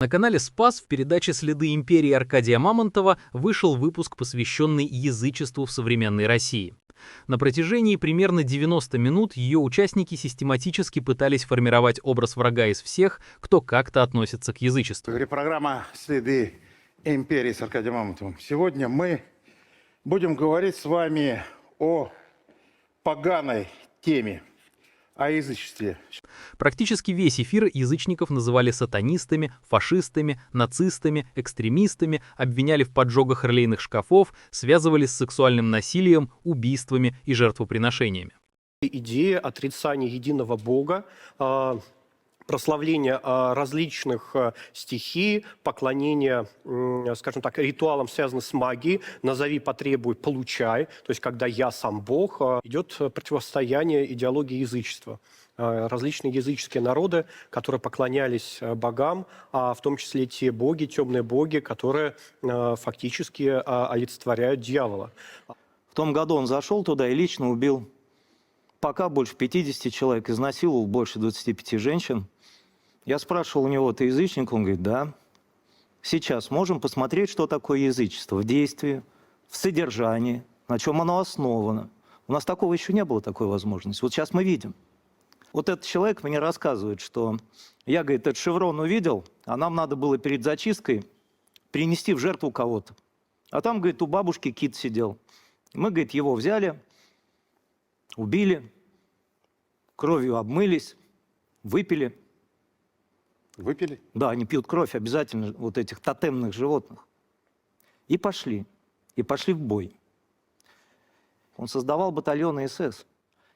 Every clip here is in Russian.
На канале «Спас» в передаче «Следы империи» Аркадия Мамонтова вышел выпуск, посвященный язычеству в современной России. На протяжении примерно 90 минут ее участники систематически пытались формировать образ врага из всех, кто как-то относится к язычеству. Программа «Следы империи» с Аркадием Мамонтовым. Сегодня мы будем говорить с вами о поганой теме, о язычестве. Практически весь эфир язычников называли сатанистами, фашистами, нацистами, экстремистами, обвиняли в поджогах релейных шкафов, связывали с сексуальным насилием, убийствами и жертвоприношениями. Идея отрицания единого Бога, прославление различных стихий, поклонение, скажем так, ритуалам, связанным с магией, назови, потребуй, получай, то есть когда я сам Бог, идет противостояние идеологии язычества. Различные языческие народы, которые поклонялись богам, а в том числе те боги, темные боги, которые фактически олицетворяют дьявола. В том году он зашел туда и лично убил пока больше 50 человек, изнасиловал больше 25 женщин. Я спрашивал у него, ты язычник? Он говорит, да. Сейчас можем посмотреть, что такое язычество в действии, в содержании, на чем оно основано. У нас такого еще не было, такой возможности. Вот сейчас мы видим. Вот этот человек мне рассказывает, что я, говорит, этот шеврон увидел, а нам надо было перед зачисткой принести в жертву кого-то. А там, говорит, у бабушки кит сидел. Мы, говорит, его взяли, убили, кровью обмылись, выпили. Выпили? Да, они пьют кровь обязательно, вот этих тотемных животных. И пошли в бой. Он создавал батальоны СС.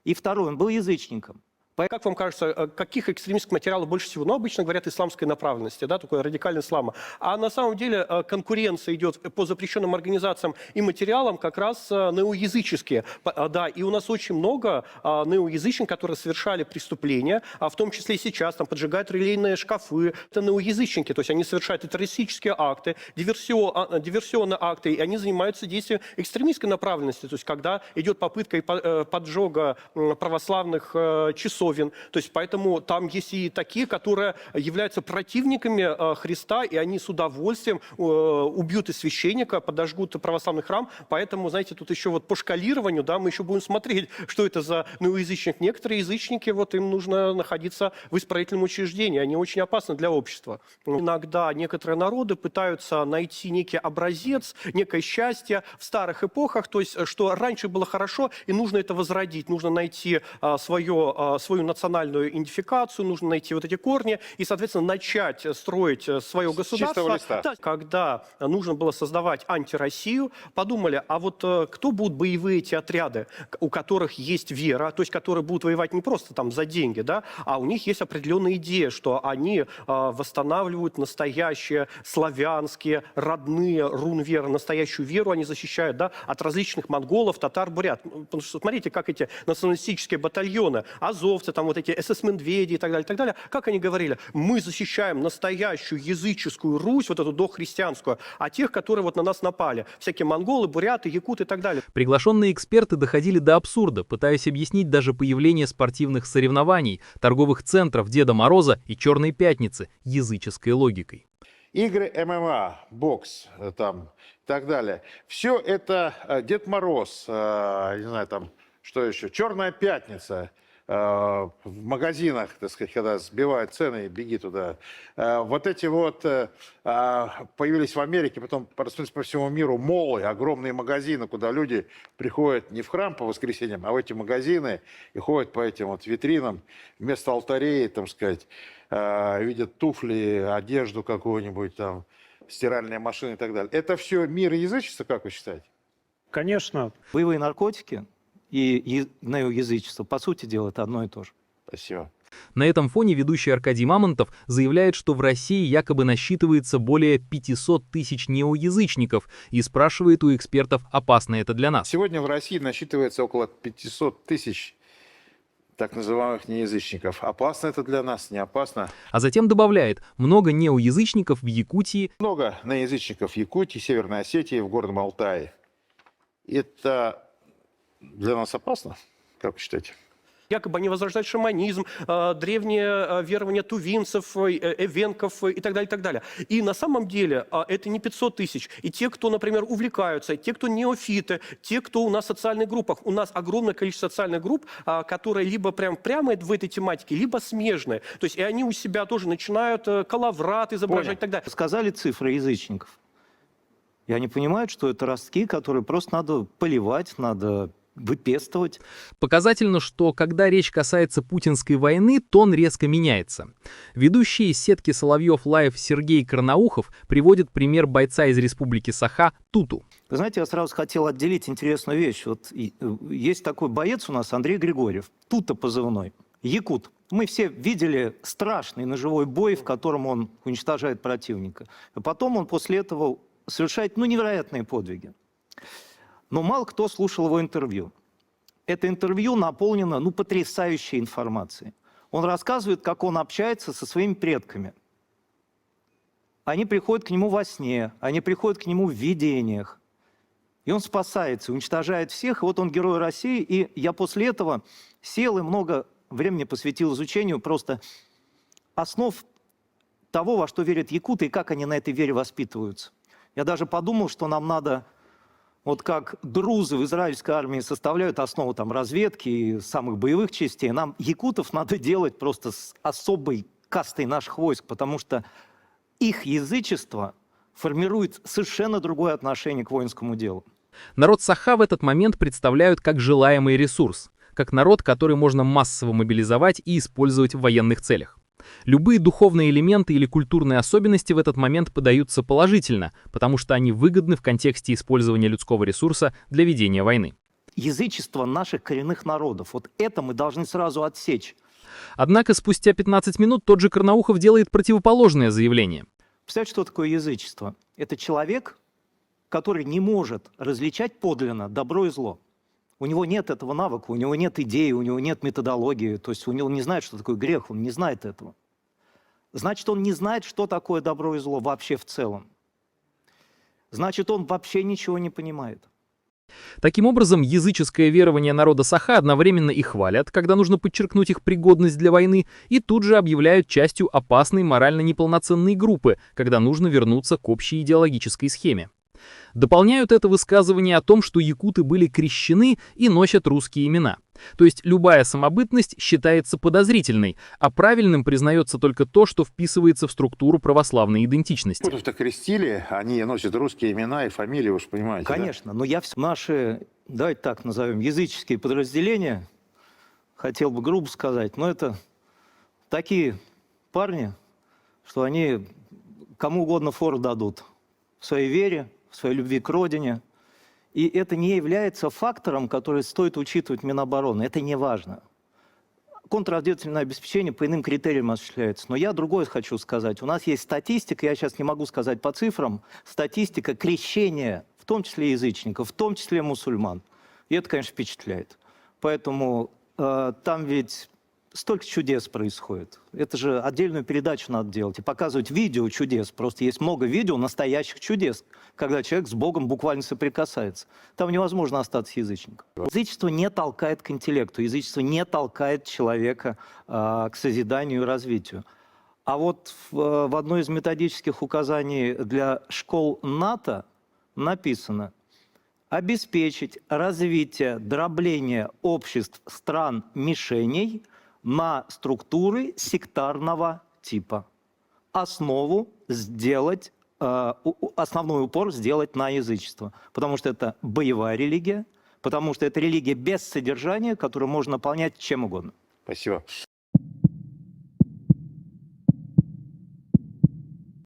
И второй, он был язычником. Как вам кажется, каких экстремистских материалов больше всего? Ну, обычно говорят исламской направленности, да, такой радикальный ислама. А на самом деле конкуренция идет по запрещенным организациям и материалам как раз неоязыческие. Да, и у нас очень много неоязычников, которые совершали преступления, а в том числе и сейчас, там, поджигают релейные шкафы. Это неоязычники, то есть они совершают террористические акты, диверсионные акты, и они занимаются действием экстремистской направленности, то есть когда идет попытка поджога православных часов. То есть поэтому там есть и такие, которые являются противниками Христа, и они с удовольствием убьют и священника, подожгут православный храм. Поэтому, знаете, тут еще вот по шкалированию, да, мы еще будем смотреть, что это за неоязычник. Некоторые язычники, вот им нужно находиться в исправительном учреждении, они очень опасны для общества. Иногда некоторые народы пытаются найти некий образец, некое счастье в старых эпохах, то есть что раньше было хорошо, и нужно это возродить, нужно найти свою национальную идентификацию, нужно найти вот эти корни и, соответственно, начать строить свое государство. Да, когда нужно было создавать антироссию, подумали, а вот кто будут боевые эти отряды, у которых есть вера, то есть которые будут воевать не просто там за деньги, да, а у них есть определенная идея, что они восстанавливают настоящие славянские, родные рун веры, настоящую веру они защищают, да, от различных монголов, татар, бурят. Потому что смотрите, как эти националистические батальоны, азовцы, там вот эти СС-медведи и так далее, как они говорили, мы защищаем настоящую языческую Русь, вот эту дохристианскую, а тех, которые вот на нас напали, всякие монголы, буряты, якуты и так далее. Приглашенные эксперты доходили до абсурда, пытаясь объяснить даже появление спортивных соревнований, торговых центров Деда Мороза и Черной Пятницы языческой логикой. Игры ММА, бокс там и так далее. Все это Дед Мороз, не знаю, там, что еще, Черная Пятница. В магазинах, так сказать, когда сбивают цены, беги туда. Вот эти вот появились в Америке, потом распространились по всему миру молы, огромные магазины, куда люди приходят не в храм по воскресеньям, а в эти магазины и ходят по этим вот витринам, вместо алтарей, так сказать, видят туфли, одежду какую-нибудь, там, стиральные машины и так далее. Это все мир язычества, как вы считаете? Конечно. Боевые наркотики и неоязычество, по сути дела, это одно и то же. Спасибо. На этом фоне ведущий Аркадий Мамонтов заявляет, что в России якобы насчитывается более 500 тысяч неоязычников и спрашивает у экспертов, опасно это для нас. Сегодня в России насчитывается около 500 тысяч так называемых неязычников. Опасно это для нас, не опасно. А затем добавляет, много неоязычников в Якутии. Много неязычников в Якутии, Северной Осетии, в Горном Алтае. Это для нас опасно, как вы считаете? якобы они возрождают шаманизм, древние верования тувинцев, эвенков и так далее, и так далее. И на самом деле это не 500 тысяч. И те, кто, например, увлекаются, те, кто неофиты, те, кто у нас в социальных группах. У нас огромное количество социальных групп, которые либо прямо в этой тематике, либо смежные. То есть и они у себя тоже начинают коловрат изображать и так далее. Сказали цифры язычников. И они понимают, что это ростки, которые просто надо поливать, надо выпестовать. Показательно, что когда речь касается путинской войны, тон резко меняется. Ведущий из сетки Соловьев Лайв Сергей Карнаухов приводит пример бойца из республики Саха Туту. Вы знаете, я сразу хотел отделить интересную вещь. Вот есть такой боец у нас, Андрей Григорьев, Тута позывной, якут. Мы все видели страшный ножевой бой, в котором он уничтожает противника. И потом он после этого совершает невероятные подвиги. Но мало кто слушал его интервью. Это интервью наполнено потрясающей информацией. Он рассказывает, как он общается со своими предками. Они приходят к нему во сне, они приходят к нему в видениях. И он спасается, уничтожает всех. И вот он герой России. И я после этого сел и много времени посвятил изучению просто основ того, во что верят якуты и как они на этой вере воспитываются. Я даже подумал, что нам надо... Вот как друзы в израильской армии составляют основу там разведки и самых боевых частей, нам якутов надо делать просто с особой кастой наших войск, потому что их язычество формирует совершенно другое отношение к воинскому делу. Народ Саха в этот момент представляют как желаемый ресурс, как народ, который можно массово мобилизовать и использовать в военных целях. Любые духовные элементы или культурные особенности в этот момент подаются положительно, потому что они выгодны в контексте использования людского ресурса для ведения войны. Язычество наших коренных народов, вот это мы должны сразу отсечь. Однако спустя 15 минут тот же Карнаухов делает противоположное заявление. Представляете, что такое язычество? Это человек, который не может различать подлинно добро и зло. У него нет этого навыка, у него нет идеи, у него нет методологии, то есть он не знает, что такое грех, он не знает этого. Значит, он не знает, что такое добро и зло вообще в целом. Значит, он вообще ничего не понимает. Таким образом, языческое верование народа Саха одновременно и хвалят, когда нужно подчеркнуть их пригодность для войны, и тут же объявляют частью опасной морально неполноценной группы, когда нужно вернуться к общей идеологической схеме. Дополняют это высказывание о том, что якуты были крещены и носят русские имена. То есть любая самобытность считается подозрительной, а правильным признается только то, что вписывается в структуру православной идентичности. Якутов-то крестили, они носят русские имена и фамилии, вы же понимаете. Конечно, но наши, давайте так назовем, языческие подразделения, хотел бы грубо сказать, но это такие парни, что они кому угодно фору дадут в своей вере, в своей любви к родине. И это не является фактором, который стоит учитывать Минобороны. Это не важно. Контрразведывательное обеспечение по иным критериям осуществляется. Но я другое хочу сказать. У нас есть статистика, я сейчас не могу сказать по цифрам, статистика крещения, в том числе язычников, в том числе мусульман. И это, конечно, впечатляет. Поэтому там ведь столько чудес происходит. Это же отдельную передачу надо делать и показывать видео чудес. Просто есть много видео настоящих чудес, когда человек с Богом буквально соприкасается. Там невозможно остаться язычником. Язычество не толкает к интеллекту, язычество не толкает человека к созиданию и развитию. А вот в одной из методических указаний для школ НАТО написано: обеспечить развитие дробления обществ стран-мишеней на структуры сектарного типа. Основной упор сделать на язычество. Потому что это боевая религия, потому что это религия без содержания, которую можно наполнять чем угодно. Спасибо.